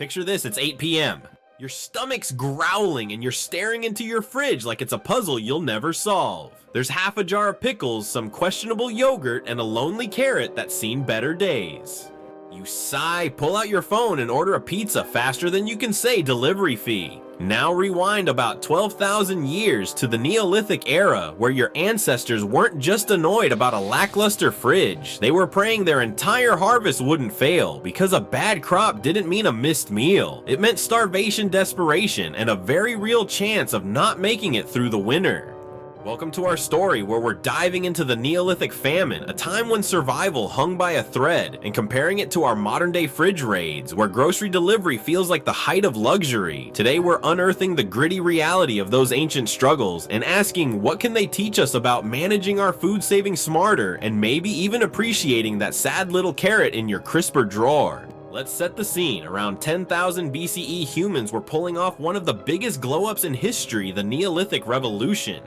Picture this, it's 8 p.m. Your stomach's growling and you're staring into your fridge like it's a puzzle you'll never solve. There's half a jar of pickles, some questionable yogurt, and a lonely carrot that's seen better days. You sigh, pull out your phone, and order a pizza faster than you can say delivery fee. Now rewind about 12,000 years to the Neolithic era, where your ancestors weren't just annoyed about a lackluster fridge. They were praying their entire harvest wouldn't fail, because a bad crop didn't mean a missed meal. It meant starvation, desperation, and a very real chance of not making it through the winter. Welcome to our story, where we're diving into the Neolithic Famine, a time when survival hung by a thread, and comparing it to our modern-day fridge raids, where grocery delivery feels like the height of luxury. Today we're unearthing the gritty reality of those ancient struggles, and asking what can they teach us about managing our food saving smarter, and maybe even appreciating that sad little carrot in your crisper drawer. Let's set the scene. Around 10,000 BCE, humans were pulling off one of the biggest glow-ups in history, the Neolithic Revolution.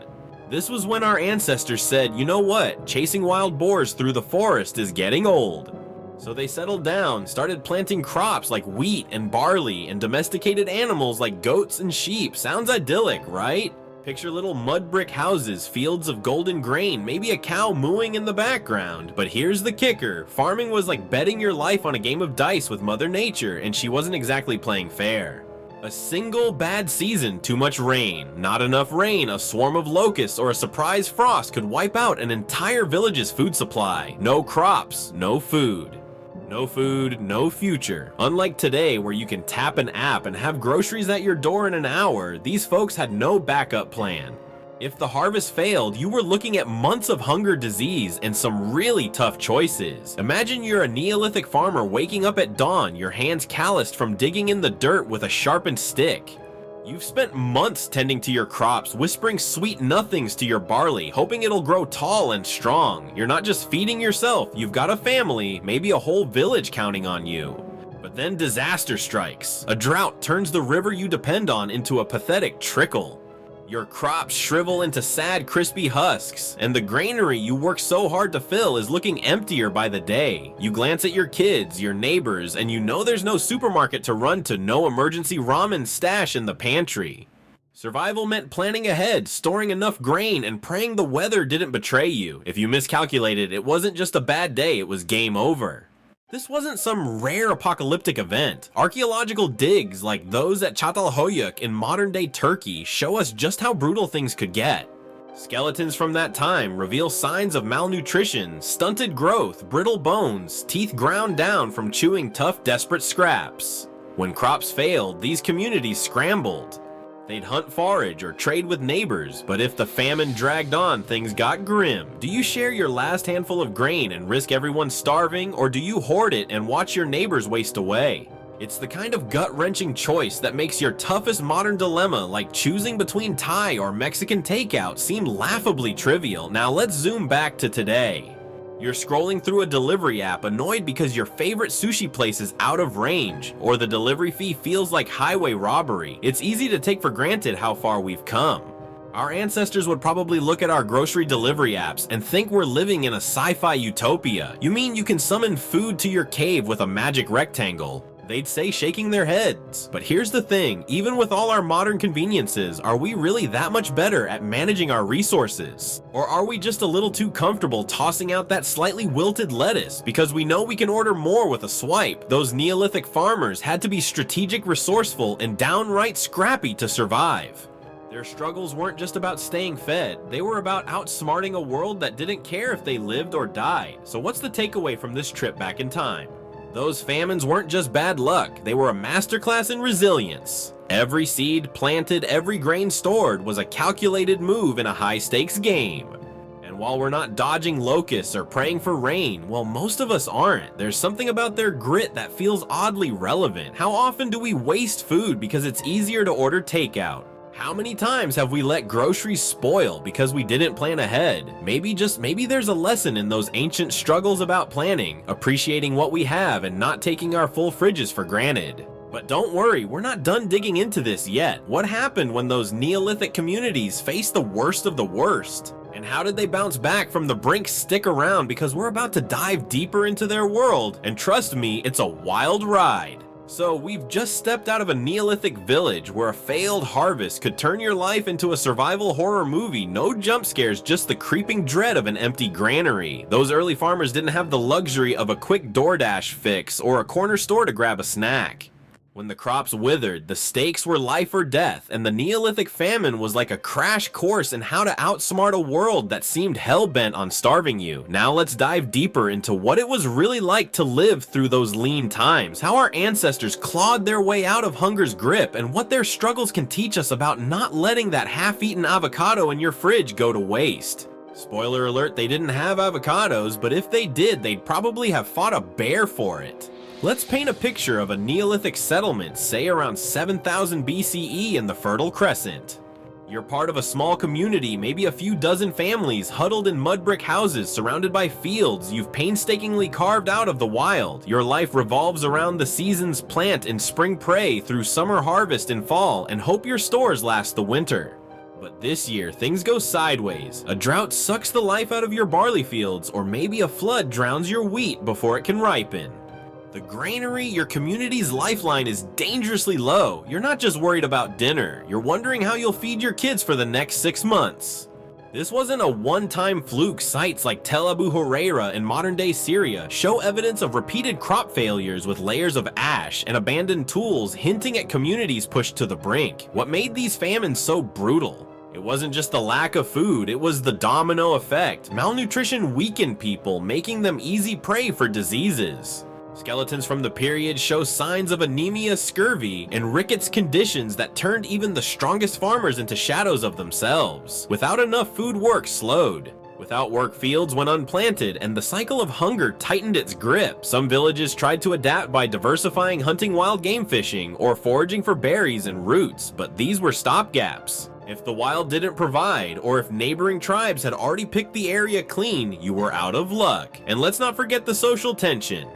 This was when our ancestors said, you know what, chasing wild boars through the forest is getting old. So they settled down, started planting crops like wheat and barley, and domesticated animals like goats and sheep. Sounds idyllic, right? Picture little mud brick houses, fields of golden grain, maybe a cow mooing in the background. But here's the kicker, farming was like betting your life on a game of dice with Mother Nature, and she wasn't exactly playing fair. A single bad season, too much rain, not enough rain, a swarm of locusts, or a surprise frost could wipe out an entire village's food supply. No crops, no food. No food, no future. Unlike today, where you can tap an app and have groceries at your door in an hour, these folks had no backup plan. If the harvest failed, you were looking at months of hunger, disease, and some really tough choices. Imagine you're a Neolithic farmer waking up at dawn, your hands calloused from digging in the dirt with a sharpened stick. You've spent months tending to your crops, whispering sweet nothings to your barley, hoping it'll grow tall and strong. You're not just feeding yourself, you've got a family, maybe a whole village counting on you. But then disaster strikes. A drought turns the river you depend on into a pathetic trickle. Your crops shrivel into sad, crispy husks, and the granary you work so hard to fill is looking emptier by the day. You glance at your kids, your neighbors, and you know there's no supermarket to run to, no emergency ramen stash in the pantry. Survival meant planning ahead, storing enough grain, and praying the weather didn't betray you. If you miscalculated, it wasn't just a bad day, it was game over. This wasn't some rare apocalyptic event. Archaeological digs like those at Çatalhöyük in modern-day Turkey show us just how brutal things could get. Skeletons from that time reveal signs of malnutrition, stunted growth, brittle bones, teeth ground down from chewing tough, desperate scraps. When crops failed, these communities scrambled. They'd hunt forage or trade with neighbors, but if the famine dragged on, things got grim. Do you share your last handful of grain and risk everyone starving, or do you hoard it and watch your neighbors waste away? It's the kind of gut-wrenching choice that makes your toughest modern dilemma, like choosing between Thai or Mexican takeout, seem laughably trivial. Now let's zoom back to today. You're scrolling through a delivery app, annoyed because your favorite sushi place is out of range, or the delivery fee feels like highway robbery. It's easy to take for granted how far we've come. Our ancestors would probably look at our grocery delivery apps and think we're living in a sci-fi utopia. You mean you can summon food to your cave with a magic rectangle? They'd say, shaking their heads. But here's the thing, even with all our modern conveniences, are we really that much better at managing our resources? Or are we just a little too comfortable tossing out that slightly wilted lettuce because we know we can order more with a swipe? Those Neolithic farmers had to be strategic, resourceful, and downright scrappy to survive. Their struggles weren't just about staying fed, they were about outsmarting a world that didn't care if they lived or died. So what's the takeaway from this trip back in time? Those famines weren't just bad luck, they were a masterclass in resilience. Every seed planted, every grain stored was a calculated move in a high-stakes game. And while we're not dodging locusts or praying for rain, well, most of us aren't. There's something about their grit that feels oddly relevant. How often do we waste food because it's easier to order takeout? How many times have we let groceries spoil because we didn't plan ahead? Maybe there's a lesson in those ancient struggles about planning, appreciating what we have and not taking our full fridges for granted. But don't worry, we're not done digging into this yet. What happened when those Neolithic communities faced the worst of the worst? And how did they bounce back from the brink? Stick around, because we're about to dive deeper into their world, and trust me, it's a wild ride. So we've just stepped out of a Neolithic village where a failed harvest could turn your life into a survival horror movie. No jump scares, just the creeping dread of an empty granary. Those early farmers didn't have the luxury of a quick DoorDash fix or a corner store to grab a snack. When the crops withered, the stakes were life or death, and the Neolithic famine was like a crash course in how to outsmart a world that seemed hell-bent on starving you. Now let's dive deeper into what it was really like to live through those lean times, how our ancestors clawed their way out of hunger's grip, and what their struggles can teach us about not letting that half-eaten avocado in your fridge go to waste. Spoiler alert, they didn't have avocados, but if they did, they'd probably have fought a bear for it. Let's paint a picture of a Neolithic settlement, say around 7000 BCE in the Fertile Crescent. You're part of a small community, maybe a few dozen families huddled in mud brick houses surrounded by fields you've painstakingly carved out of the wild. Your life revolves around the seasons: plant and spring prey through summer harvest and fall, and hope your stores last the winter. But this year, things go sideways. A drought sucks the life out of your barley fields, or maybe a flood drowns your wheat before it can ripen. The granary, your community's lifeline, is dangerously low. You're not just worried about dinner, you're wondering how you'll feed your kids for the next 6 months. This wasn't a one-time fluke. Sites like Tel Abu Huraira in modern-day Syria show evidence of repeated crop failures with layers of ash and abandoned tools hinting at communities pushed to the brink. What made these famines so brutal? It wasn't just the lack of food, it was the domino effect. Malnutrition weakened people, making them easy prey for diseases. Skeletons from the period show signs of anemia, scurvy, and rickets, conditions that turned even the strongest farmers into shadows of themselves. Without enough food, work slowed. Without work, fields went unplanted, and the cycle of hunger tightened its grip. Some villages tried to adapt by diversifying, hunting wild game, fishing, or foraging for berries and roots, but these were stopgaps. If the wild didn't provide, or if neighboring tribes had already picked the area clean, you were out of luck. And let's not forget the social tension.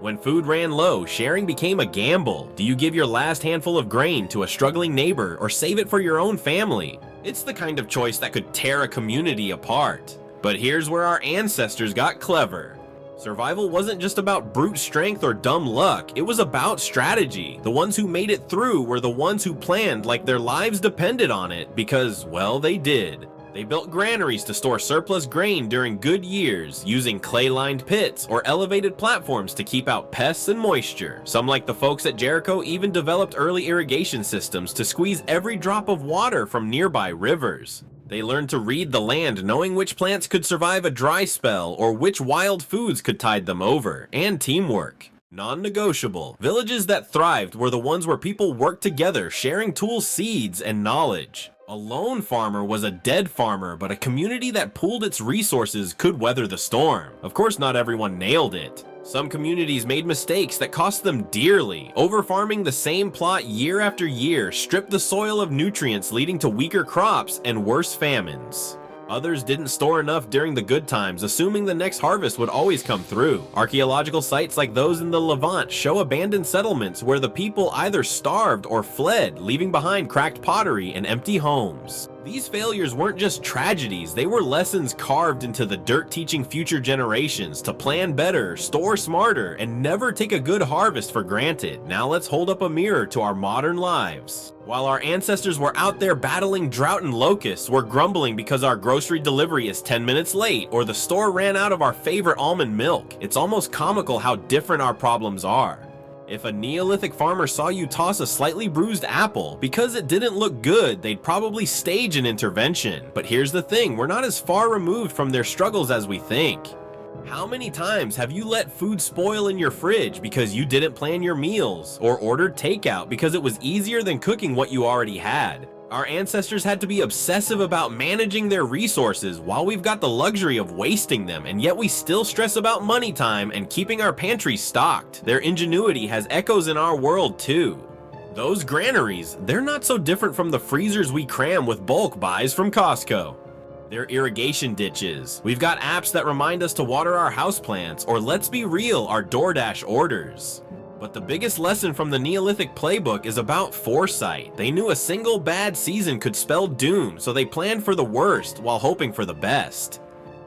When food ran low, sharing became a gamble. Do you give your last handful of grain to a struggling neighbor or save it for your own family? It's the kind of choice that could tear a community apart. But here's where our ancestors got clever. Survival wasn't just about brute strength or dumb luck, it was about strategy. The ones who made it through were the ones who planned like their lives depended on it, because, well, they did. They built granaries to store surplus grain during good years, using clay-lined pits or elevated platforms to keep out pests and moisture. Some, like the folks at Jericho, even developed early irrigation systems to squeeze every drop of water from nearby rivers. They learned to read the land, knowing which plants could survive a dry spell or which wild foods could tide them over, and teamwork. Non-negotiable. Villages that thrived were the ones where people worked together, sharing tools, seeds, and knowledge. A lone farmer was a dead farmer, but a community that pooled its resources could weather the storm. Of course, not everyone nailed it. Some communities made mistakes that cost them dearly. Overfarming the same plot year after year stripped the soil of nutrients, leading to weaker crops and worse famines. Others didn't store enough during the good times, assuming the next harvest would always come through. Archaeological sites like those in the Levant show abandoned settlements where the people either starved or fled, leaving behind cracked pottery and empty homes. These failures weren't just tragedies, they were lessons carved into the dirt, teaching future generations to plan better, store smarter, and never take a good harvest for granted. Now let's hold up a mirror to our modern lives. While our ancestors were out there battling drought and locusts, we're grumbling because our grocery delivery is 10 minutes late or the store ran out of our favorite almond milk. It's almost comical how different our problems are. If a Neolithic farmer saw you toss a slightly bruised apple, because it didn't look good, they'd probably stage an intervention. But here's the thing, we're not as far removed from their struggles as we think. How many times have you let food spoil in your fridge because you didn't plan your meals, or ordered takeout because it was easier than cooking what you already had? Our ancestors had to be obsessive about managing their resources while we've got the luxury of wasting them, and yet we still stress about money time and keeping our pantries stocked. Their ingenuity has echoes in our world too. Those granaries, they're not so different from the freezers we cram with bulk buys from Costco. They're irrigation ditches. We've got apps that remind us to water our houseplants, or let's be real, our DoorDash orders. But the biggest lesson from the Neolithic playbook is about foresight. They knew a single bad season could spell doom, so they planned for the worst while hoping for the best.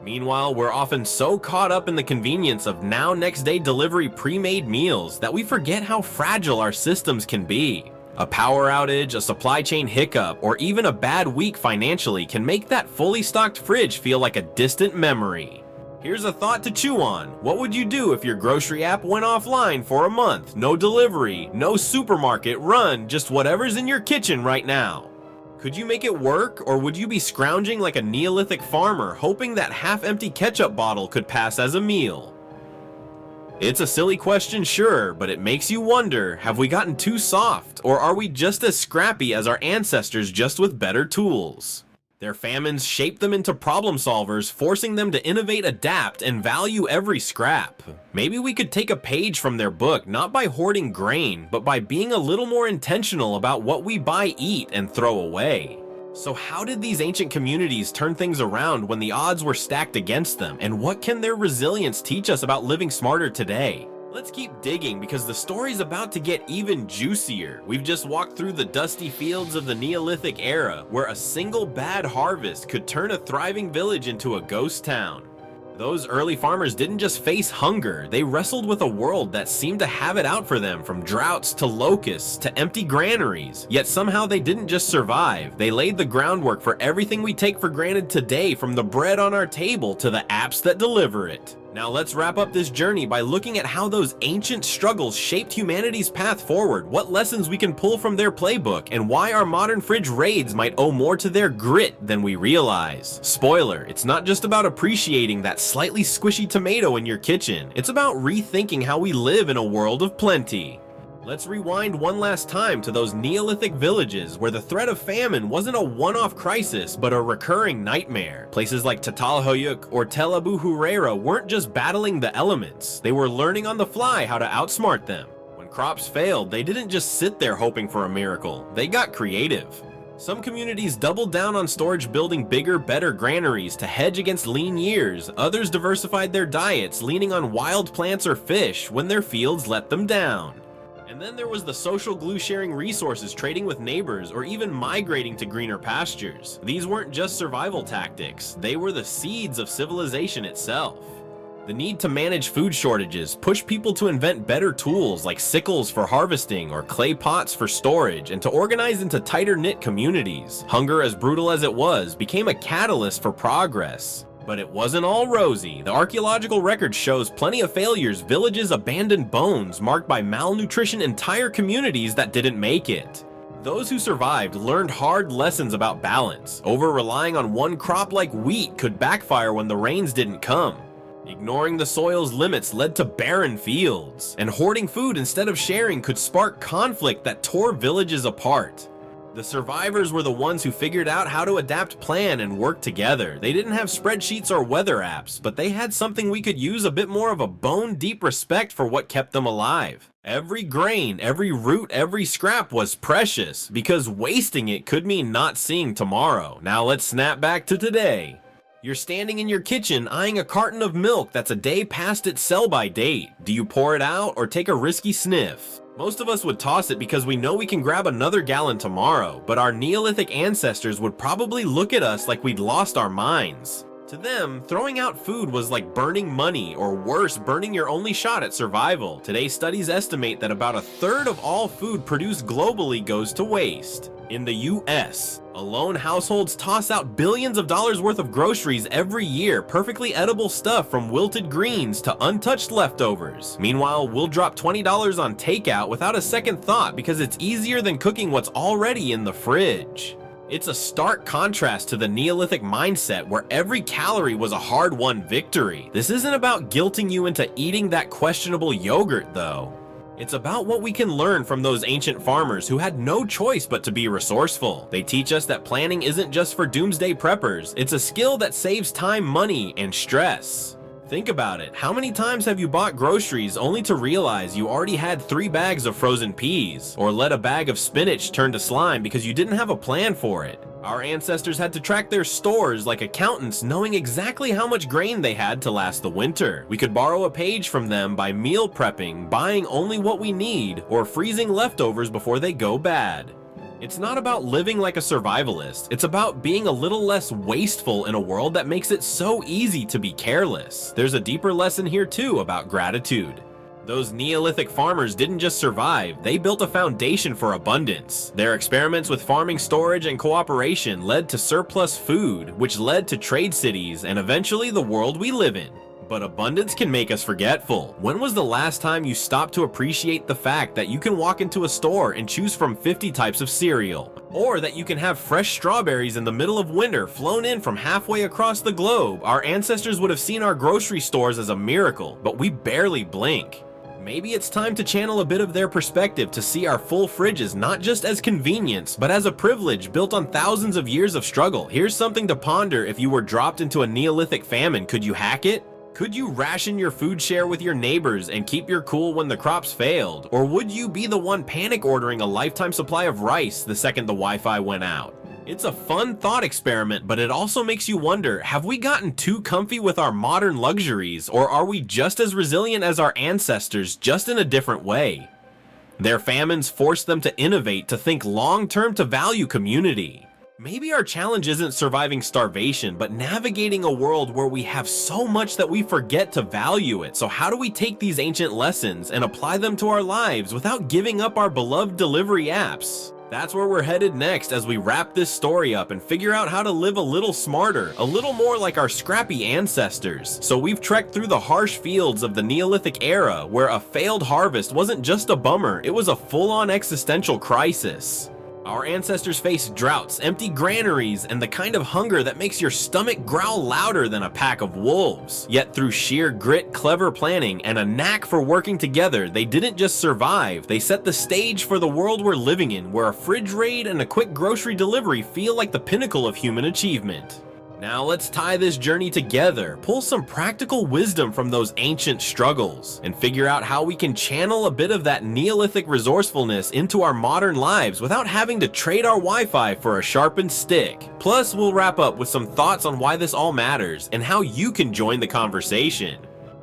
Meanwhile, we're often so caught up in the convenience of now next day delivery pre-made meals that we forget how fragile our systems can be. A power outage, a supply chain hiccup, or even a bad week financially can make that fully stocked fridge feel like a distant memory. Here's a thought to chew on. What would you do if your grocery app went offline for a month? No delivery, no supermarket run, just whatever's in your kitchen right now. Could you make it work, or would you be scrounging like a Neolithic farmer hoping that half-empty ketchup bottle could pass as a meal? It's a silly question, sure, but it makes you wonder, have we gotten too soft, or are we just as scrappy as our ancestors just with better tools? Their famines shaped them into problem solvers, forcing them to innovate, adapt, and value every scrap. Maybe we could take a page from their book, not by hoarding grain, but by being a little more intentional about what we buy, eat, and throw away. So how did these ancient communities turn things around when the odds were stacked against them, and what can their resilience teach us about living smarter today? Let's keep digging because the story's about to get even juicier. We've just walked through the dusty fields of the Neolithic era, where a single bad harvest could turn a thriving village into a ghost town. Those early farmers didn't just face hunger, they wrestled with a world that seemed to have it out for them, from droughts to locusts to empty granaries. Yet somehow they didn't just survive, they laid the groundwork for everything we take for granted today, from the bread on our table to the apps that deliver it. Now let's wrap up this journey by looking at how those ancient struggles shaped humanity's path forward, what lessons we can pull from their playbook, and why our modern fridge raids might owe more to their grit than we realize. Spoiler, it's not just about appreciating that slightly squishy tomato in your kitchen, it's about rethinking how we live in a world of plenty. Let's rewind one last time to those Neolithic villages where the threat of famine wasn't a one-off crisis, but a recurring nightmare. Places like Çatalhöyük or Tel Abu Hureyra weren't just battling the elements, they were learning on the fly how to outsmart them. When crops failed, they didn't just sit there hoping for a miracle, they got creative. Some communities doubled down on storage, building bigger, better granaries to hedge against lean years. Others diversified their diets, leaning on wild plants or fish when their fields let them down. And then there was the social glue, sharing resources, trading with neighbors, or even migrating to greener pastures. These weren't just survival tactics, they were the seeds of civilization itself. The need to manage food shortages pushed people to invent better tools like sickles for harvesting or clay pots for storage, and to organize into tighter-knit communities. Hunger, as brutal as it was, became a catalyst for progress. But it wasn't all rosy. The archaeological record shows plenty of failures, villages abandoned bones marked by malnutrition, entire communities that didn't make it. Those who survived learned hard lessons about balance. Over-relying on one crop like wheat could backfire when the rains didn't come. Ignoring the soil's limits led to barren fields, and hoarding food instead of sharing could spark conflict that tore villages apart. The survivors were the ones who figured out how to adapt, plan, and work together. They didn't have spreadsheets or weather apps, but they had something we could use: a bit more of a bone-deep respect for what kept them alive. Every grain, every root, every scrap was precious, because wasting it could mean not seeing tomorrow. Now let's snap back to today. You're standing in your kitchen eyeing a carton of milk that's a day past its sell-by date. Do you pour it out or take a risky sniff? Most of us would toss it because we know we can grab another gallon tomorrow, but our Neolithic ancestors would probably look at us like we'd lost our minds. To them, throwing out food was like burning money, or worse, burning your only shot at survival. Today's studies estimate that about a third of all food produced globally goes to waste. In the US alone, households toss out billions of dollars worth of groceries every year, perfectly edible stuff from wilted greens to untouched leftovers. Meanwhile, we'll drop $20 on takeout without a second thought because it's easier than cooking what's already in the fridge. It's a stark contrast to the Neolithic mindset where every calorie was a hard-won victory. This isn't about guilting you into eating that questionable yogurt, though. It's about what we can learn from those ancient farmers who had no choice but to be resourceful. They teach us that planning isn't just for doomsday preppers, it's a skill that saves time, money, and stress. Think about it, how many times have you bought groceries only to realize you already had 3 bags of frozen peas, or let a bag of spinach turn to slime because you didn't have a plan for it? Our ancestors had to track their stores like accountants, knowing exactly how much grain they had to last the winter. We could borrow a page from them by meal prepping, buying only what we need, or freezing leftovers before they go bad. It's not about living like a survivalist, it's about being a little less wasteful in a world that makes it so easy to be careless. There's a deeper lesson here too about gratitude. Those Neolithic farmers didn't just survive, they built a foundation for abundance. Their experiments with farming, storage, and cooperation led to surplus food, which led to trade cities and eventually the world we live in. But abundance can make us forgetful. When was the last time you stopped to appreciate the fact that you can walk into a store and choose from 50 types of cereal? Or that you can have fresh strawberries in the middle of winter flown in from halfway across the globe? Our ancestors would have seen our grocery stores as a miracle, but we barely blink. Maybe it's time to channel a bit of their perspective to see our full fridges not just as convenience, but as a privilege built on thousands of years of struggle. Here's something to ponder: if you were dropped into a Neolithic famine, could you hack it? Could you ration your food share with your neighbors and keep your cool when the crops failed? Or would you be the one panic ordering a lifetime supply of rice the second the Wi-Fi went out? It's a fun thought experiment, but it also makes you wonder, have we gotten too comfy with our modern luxuries, or are we just as resilient as our ancestors, just in a different way? Their famines forced them to innovate, to think long-term, to value community. Maybe our challenge isn't surviving starvation, but navigating a world where we have so much that we forget to value it. So how do we take these ancient lessons and apply them to our lives without giving up our beloved delivery apps? That's where we're headed next as we wrap this story up and figure out how to live a little smarter, a little more like our scrappy ancestors. So we've trekked through the harsh fields of the Neolithic era, where a failed harvest wasn't just a bummer, it was a full-on existential crisis. Our ancestors faced droughts, empty granaries, and the kind of hunger that makes your stomach growl louder than a pack of wolves. Yet through sheer grit, clever planning, and a knack for working together, they didn't just survive, they set the stage for the world we're living in, where a fridge raid and a quick grocery delivery feel like the pinnacle of human achievement. Now let's tie this journey together, pull some practical wisdom from those ancient struggles, and figure out how we can channel a bit of that Neolithic resourcefulness into our modern lives without having to trade our Wi-Fi for a sharpened stick. Plus, we'll wrap up with some thoughts on why this all matters and how you can join the conversation.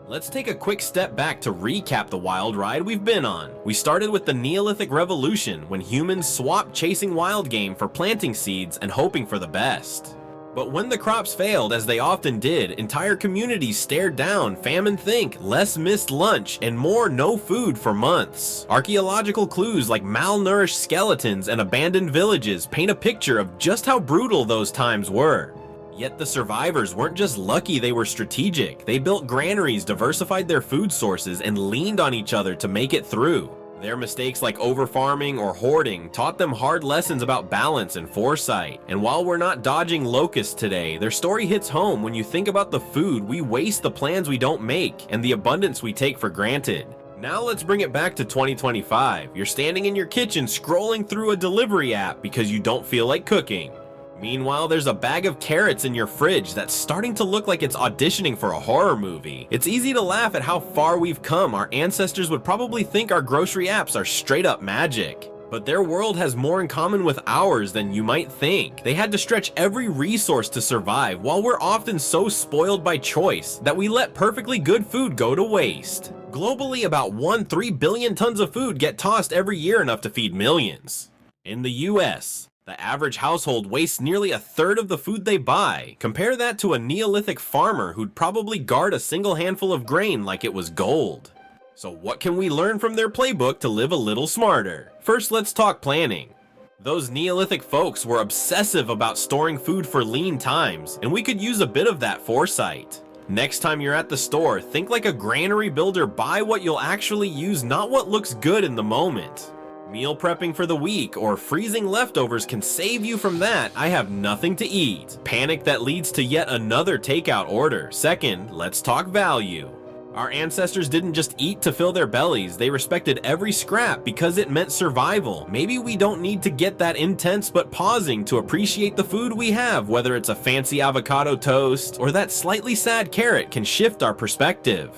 Let's take a quick step back to recap the wild ride we've been on. We started with the Neolithic Revolution, when humans swapped chasing wild game for planting seeds and hoping for the best. But when the crops failed, as they often did, entire communities stared down, famine think, less missed lunch, and more no food for months. Archaeological clues like malnourished skeletons and abandoned villages paint a picture of just how brutal those times were. Yet the survivors weren't just lucky, they were strategic. They built granaries, diversified their food sources, and leaned on each other to make it through. Their mistakes like overfarming or hoarding taught them hard lessons about balance and foresight. And while we're not dodging locusts today, their story hits home when you think about the food we waste, the plans we don't make, and the abundance we take for granted. Now let's bring it back to 2025. You're standing in your kitchen scrolling through a delivery app because you don't feel like cooking. Meanwhile, there's a bag of carrots in your fridge that's starting to look like it's auditioning for a horror movie. It's easy to laugh at how far we've come. Our ancestors would probably think our grocery apps are straight up magic. But their world has more in common with ours than you might think. They had to stretch every resource to survive, while we're often so spoiled by choice that we let perfectly good food go to waste. Globally, about 1.3 billion tons of food get tossed every year, enough to feed millions. In the US, the average household wastes nearly a third of the food they buy. Compare that to a Neolithic farmer who'd probably guard a single handful of grain like it was gold. So what can we learn from their playbook to live a little smarter? First, let's talk planning. Those Neolithic folks were obsessive about storing food for lean times, and we could use a bit of that foresight. Next time you're at the store, think like a granary builder. Buy what you'll actually use, not what looks good in the moment. Meal prepping for the week or freezing leftovers can save you from that "I have nothing to eat" panic that leads to yet another takeout order. Second, let's talk value. Our ancestors didn't just eat to fill their bellies, they respected every scrap because it meant survival. Maybe we don't need to get that intense, but pausing to appreciate the food we have, whether it's a fancy avocado toast or that slightly sad carrot, can shift our perspective.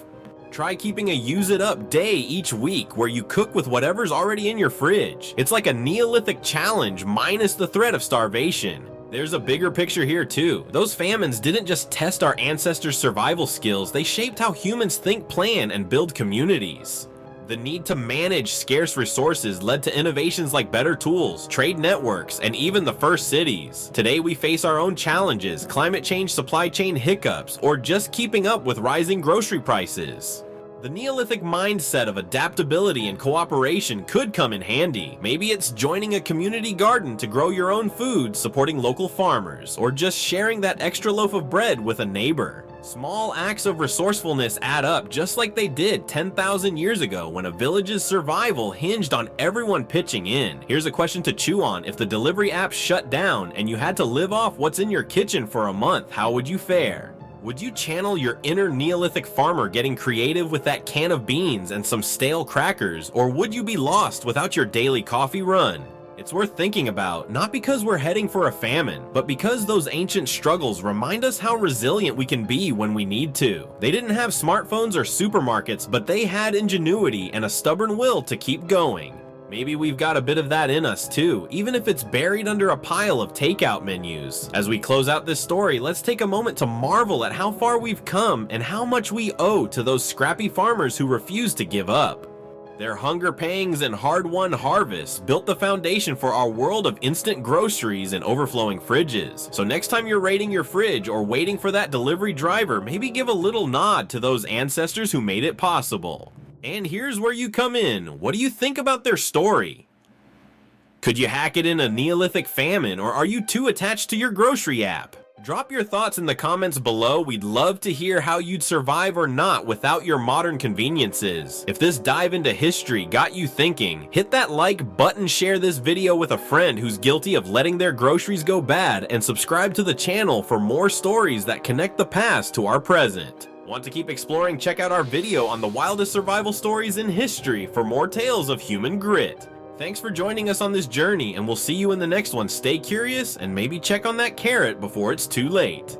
Try keeping a use it up day each week where you cook with whatever's already in your fridge. It's like a Neolithic challenge minus the threat of starvation. There's a bigger picture here too. Those famines didn't just test our ancestors' survival skills, they shaped how humans think, plan, and build communities. The need to manage scarce resources led to innovations like better tools, trade networks, and even the first cities. Today we face our own challenges, climate change, supply chain hiccups, or just keeping up with rising grocery prices. The Neolithic mindset of adaptability and cooperation could come in handy. Maybe it's joining a community garden to grow your own food, supporting local farmers, or just sharing that extra loaf of bread with a neighbor. Small acts of resourcefulness add up, just like they did 10,000 years ago when a village's survival hinged on everyone pitching in. Here's a question to chew on. If the delivery app shut down and you had to live off what's in your kitchen for a month, how would you fare? Would you channel your inner Neolithic farmer getting creative with that can of beans and some stale crackers, or would you be lost without your daily coffee run? It's worth thinking about, not because we're heading for a famine, but because those ancient struggles remind us how resilient we can be when we need to. They didn't have smartphones or supermarkets, but they had ingenuity and a stubborn will to keep going. Maybe we've got a bit of that in us too, even if it's buried under a pile of takeout menus. As we close out this story, let's take a moment to marvel at how far we've come and how much we owe to those scrappy farmers who refuse to give up. Their hunger pangs and hard-won harvests built the foundation for our world of instant groceries and overflowing fridges. So next time you're raiding your fridge or waiting for that delivery driver, maybe give a little nod to those ancestors who made it possible. And here's where you come in. What do you think about their story? Could you hack it in a Neolithic famine, or are you too attached to your grocery app? Drop your thoughts in the comments below. We'd love to hear how you'd survive or not without your modern conveniences. If this dive into history got you thinking, hit that like button, share this video with a friend who's guilty of letting their groceries go bad, and subscribe to the channel for more stories that connect the past to our present. Want to keep exploring? Check out our video on the wildest survival stories in history for more tales of human grit. Thanks for joining us on this journey, and we'll see you in the next one. Stay curious and maybe check on that carrot before it's too late.